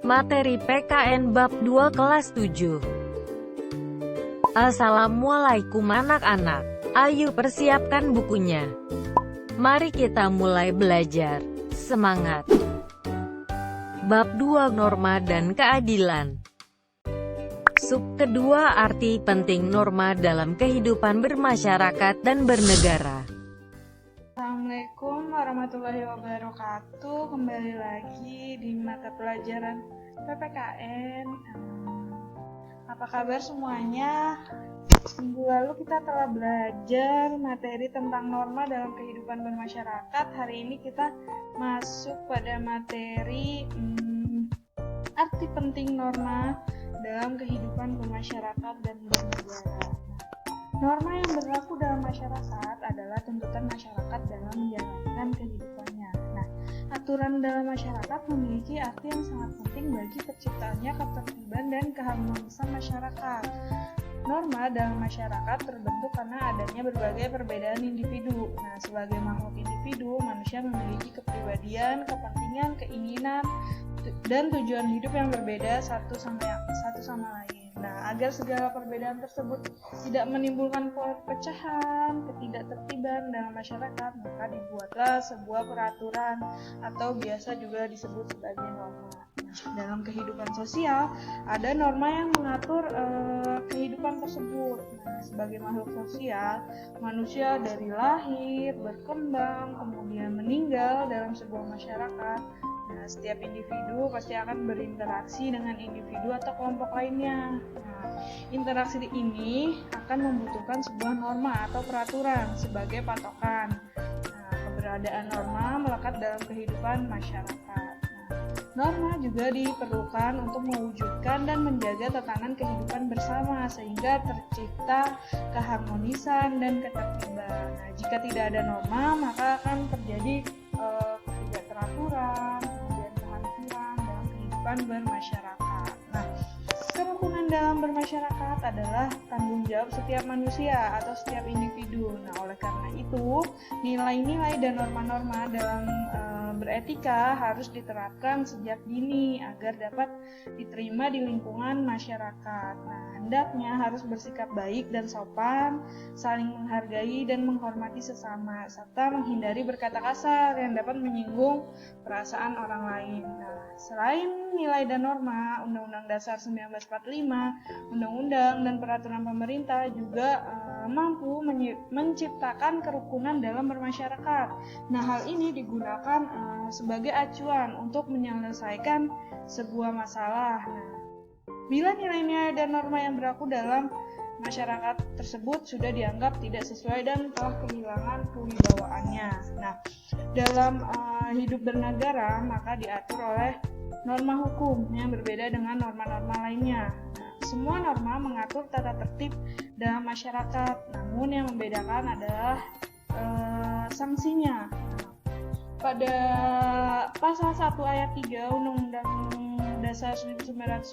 Materi PKN Bab 2 Kelas 7. Assalamualaikum anak-anak. Ayo persiapkan bukunya. Mari kita mulai belajar. Semangat. Bab 2 Norma dan Keadilan. Sub kedua, arti penting norma dalam kehidupan bermasyarakat dan bernegara. Assalamualaikum warahmatullahi wabarakatuh. Kembali lagi di mata pelajaran PPKN. Apa kabar semuanya? Minggu lalu kita telah belajar materi tentang norma dalam kehidupan bermasyarakat. Hari ini kita masuk pada materi arti penting norma dalam kehidupan bermasyarakat dan bernegara. Norma yang berlaku dalam masyarakat adalah tuntutan masyarakat dalam menjalankan kehidupannya. Nah, aturan dalam masyarakat memiliki arti yang sangat penting bagi terciptanya ketertiban dan keharmonisan masyarakat. Norma dalam masyarakat terbentuk karena adanya berbagai perbedaan individu. Nah, sebagai makhluk individu, manusia memiliki kepribadian, kepentingan, keinginan, dan tujuan hidup yang berbeda satu sama lain. Nah, agar segala perbedaan tersebut tidak menimbulkan perpecahan, ketidaktertiban dalam masyarakat, maka dibuatlah sebuah peraturan atau biasa juga disebut sebagai norma. Dalam kehidupan sosial, ada norma yang mengatur kehidupan tersebut. Nah, sebagai makhluk sosial, manusia dari lahir, berkembang, kemudian meninggal dalam sebuah masyarakat. Nah, setiap individu pasti akan berinteraksi dengan individu atau kelompok lainnya. Nah, interaksi ini akan membutuhkan sebuah norma atau peraturan sebagai patokan. Nah, keberadaan norma melekat dalam kehidupan masyarakat. Norma juga diperlukan untuk mewujudkan dan menjaga tatanan kehidupan bersama sehingga tercipta keharmonisan dan ketertiban. Nah, jika tidak ada norma, maka akan terjadi ketidakteraturan, kemudian kehancuran dalam kehidupan bermasyarakat. Nah, kerukunan dalam bermasyarakat adalah tanggung jawab setiap manusia atau setiap individu. Nah, oleh karena itu, nilai-nilai dan norma-norma dalam beretika harus diterapkan sejak dini agar dapat diterima di lingkungan masyarakat. Nah, hendaknya harus bersikap baik dan sopan, saling menghargai dan menghormati sesama, serta menghindari berkata kasar yang dapat menyinggung perasaan orang lain. Nah, selain nilai dan norma, Undang-Undang Dasar 1945, Undang-Undang dan peraturan pemerintah juga mampu menciptakan kerukunan dalam bermasyarakat. Nah, hal ini digunakan sebagai acuan untuk menyelesaikan sebuah masalah. Nah, bila nilai-nilai dan norma yang berlaku dalam masyarakat tersebut sudah dianggap tidak sesuai dan telah kehilangan kewibawaannya. Nah, dalam hidup bernegara maka diatur oleh norma hukum yang berbeda dengan norma-norma lainnya. Nah, semua norma mengatur tata tertib dalam masyarakat, namun yang membedakan adalah sanksinya. Pada pasal 1 ayat 3 Undang-Undang Dasar 1945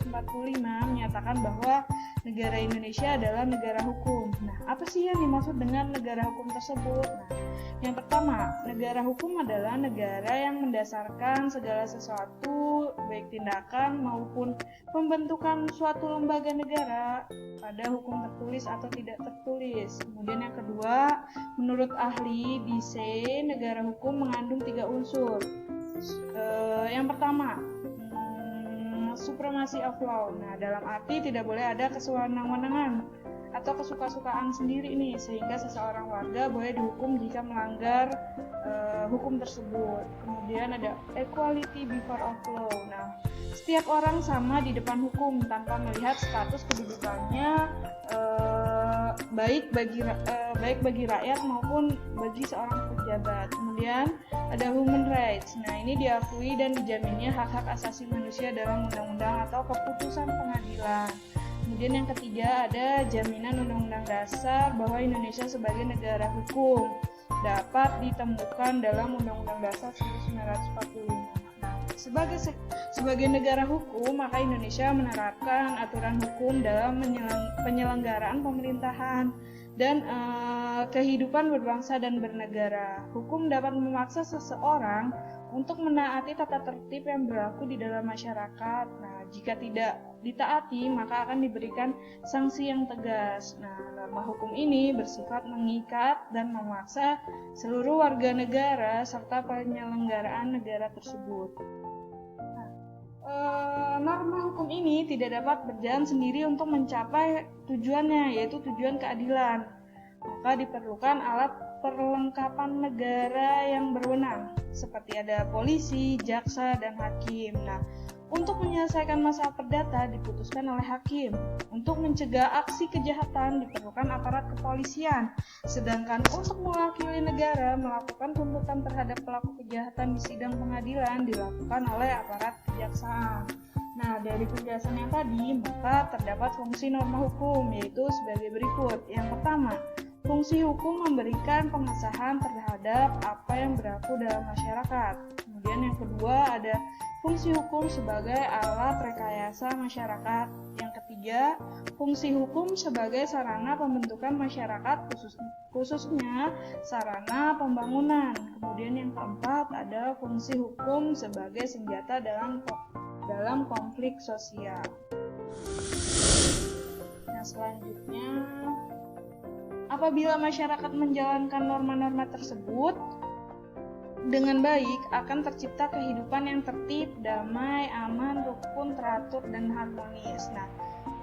menyatakan bahwa negara Indonesia adalah negara hukum. Nah, apa sih yang dimaksud dengan negara hukum tersebut? Nah, yang pertama, negara hukum adalah negara yang mendasarkan segala sesuatu, baik tindakan maupun pembentukan suatu lembaga negara pada hukum tertulis atau tidak tertulis. Kemudian yang kedua, menurut ahli D.C., negara hukum mengandung 3 unsur. Yang pertama, supremacy of law. Nah, dalam arti tidak boleh ada kesewenang-wenangan atau kesuka-sukaan sendiri nih, sehingga seseorang warga boleh dihukum jika melanggar hukum tersebut. Kemudian ada equality before of law. Nah, setiap orang sama di depan hukum tanpa melihat status kedudukannya, baik bagi rakyat maupun bagi seorang pejabat. Kemudian ada human rights. Nah, ini diakui dan dijaminnya hak-hak asasi manusia dalam undang-undang atau keputusan pengadilan. Kemudian yang ketiga ada jaminan Undang-Undang Dasar bahwa Indonesia sebagai negara hukum dapat ditemukan dalam Undang-Undang Dasar 1945. Sebagai negara hukum, maka Indonesia menerapkan aturan hukum dalam penyelenggaraan pemerintahan dan kehidupan berbangsa dan bernegara. Hukum dapat memaksa seseorang untuk menaati tata tertib yang berlaku di dalam masyarakat. Nah, jika tidak ditaati, maka akan diberikan sanksi yang tegas. Nah, norma hukum ini bersifat mengikat dan memaksa seluruh warga negara serta penyelenggaraan negara tersebut. Norma hukum ini tidak dapat berjalan sendiri untuk mencapai tujuannya, yaitu tujuan keadilan. Maka diperlukan alat perlengkapan negara yang berwenang, seperti ada polisi, jaksa, dan hakim. Nah, untuk menyelesaikan masalah perdata diputuskan oleh hakim. Untuk mencegah aksi kejahatan diperlukan aparat kepolisian. Sedangkan untuk mewakili negara melakukan tuntutan terhadap pelaku kejahatan di sidang pengadilan dilakukan oleh aparat kejaksaan. Nah, dari penjelasan yang tadi, maka terdapat fungsi norma hukum, yaitu sebagai berikut. Yang pertama, fungsi hukum memberikan pengesahan terhadap apa yang berlaku dalam masyarakat. Kemudian yang kedua ada fungsi hukum sebagai alat rekayasa masyarakat. Yang ketiga, fungsi hukum sebagai sarana pembentukan masyarakat khususnya sarana pembangunan. Kemudian yang keempat ada fungsi hukum sebagai senjata dalam konflik sosial. Nah, selanjutnya, apabila masyarakat menjalankan norma-norma tersebut dengan baik, akan tercipta kehidupan yang tertib, damai, aman, rukun, teratur, dan harmonis. Nah,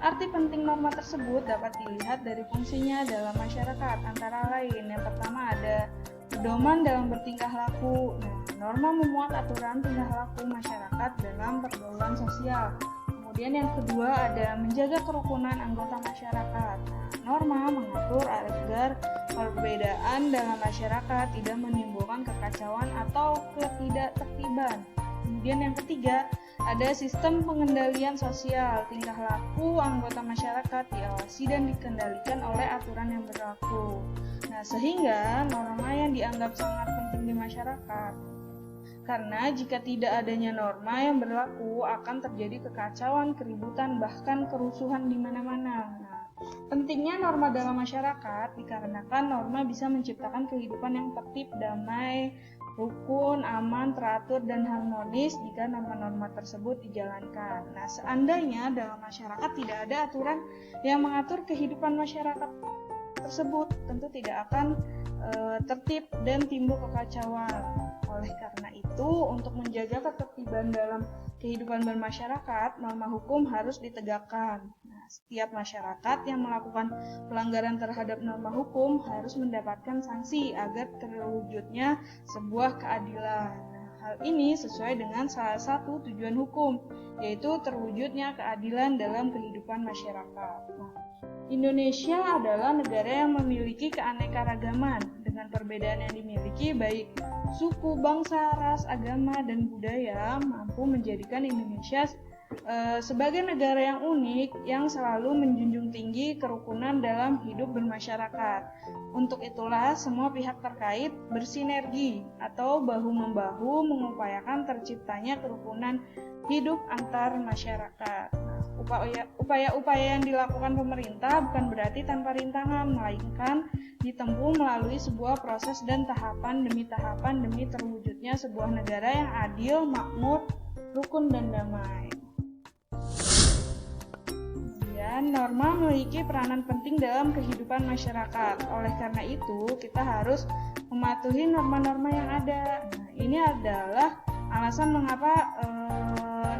arti penting norma tersebut dapat dilihat dari fungsinya dalam masyarakat. Antara lain, yang pertama ada pedoman dalam bertingkah laku. Nah, norma memuat aturan tingkah laku masyarakat dalam pergaulan sosial. Kemudian yang kedua ada menjaga kerukunan anggota masyarakat. Norma mengatur agar perbedaan dalam masyarakat tidak menimbulkan kekacauan atau ketidaktertiban. Kemudian yang ketiga, ada sistem pengendalian sosial. Tingkah laku anggota masyarakat diawasi dan dikendalikan oleh aturan yang berlaku. Nah, sehingga norma yang dianggap sangat penting di masyarakat. Karena jika tidak adanya norma yang berlaku, akan terjadi kekacauan, keributan, bahkan kerusuhan di mana-mana. Nah, pentingnya norma dalam masyarakat dikarenakan norma bisa menciptakan kehidupan yang tertib, damai, rukun, aman, teratur, dan harmonis jika norma-norma tersebut dijalankan. Nah, seandainya dalam masyarakat tidak ada aturan yang mengatur kehidupan masyarakat tersebut, tentu tidak akan tertib dan timbul kekacauan. Oleh karena itu, untuk menjaga ketertiban dalam kehidupan bermasyarakat, norma hukum harus ditegakkan. Nah, setiap masyarakat yang melakukan pelanggaran terhadap norma hukum harus mendapatkan sanksi agar terwujudnya sebuah keadilan. Nah, hal ini sesuai dengan salah satu tujuan hukum, yaitu terwujudnya keadilan dalam kehidupan masyarakat. Nah, Indonesia adalah negara yang memiliki keanekaragaman dengan perbedaan yang dimiliki baik suku, bangsa, ras, agama, dan budaya mampu menjadikan Indonesia sebagai negara yang unik yang selalu menjunjung tinggi kerukunan dalam hidup bermasyarakat. Untuk itulah semua pihak terkait bersinergi atau bahu-membahu mengupayakan terciptanya kerukunan hidup antar masyarakat. Upaya-upaya yang dilakukan pemerintah bukan berarti tanpa rintangan, melainkan ditempuh melalui sebuah proses dan tahapan demi terwujudnya sebuah negara yang adil, makmur, rukun, dan damai. Kemudian, norma memiliki peranan penting dalam kehidupan masyarakat. Oleh karena itu, kita harus mematuhi norma-norma yang ada. Nah, ini adalah alasan mengapa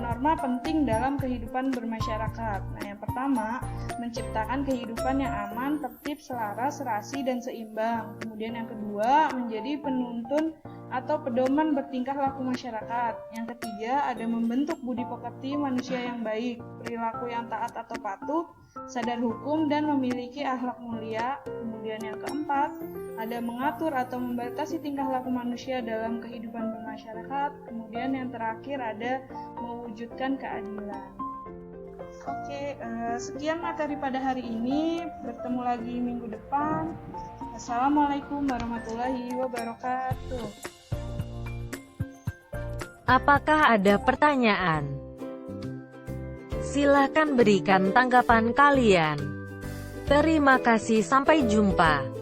norma penting dalam kehidupan bermasyarakat. Nah, yang pertama, menciptakan kehidupan yang aman, tertib, selaras, serasi, dan seimbang. Kemudian yang kedua, menjadi penuntun atau pedoman bertingkah laku masyarakat. Yang ketiga, ada membentuk budi pekerti manusia yang baik, perilaku yang taat atau patuh, sadar hukum, dan memiliki akhlak mulia. Kemudian yang keempat, ada mengatur atau membatasi tingkah laku manusia dalam kehidupan bermasyarakat. Kemudian yang terakhir ada mewujudkan keadilan. Oke, sekian materi pada hari ini. Bertemu lagi minggu depan. Assalamualaikum warahmatullahi wabarakatuh. Apakah ada pertanyaan? Silahkan berikan tanggapan kalian. Terima kasih, sampai jumpa.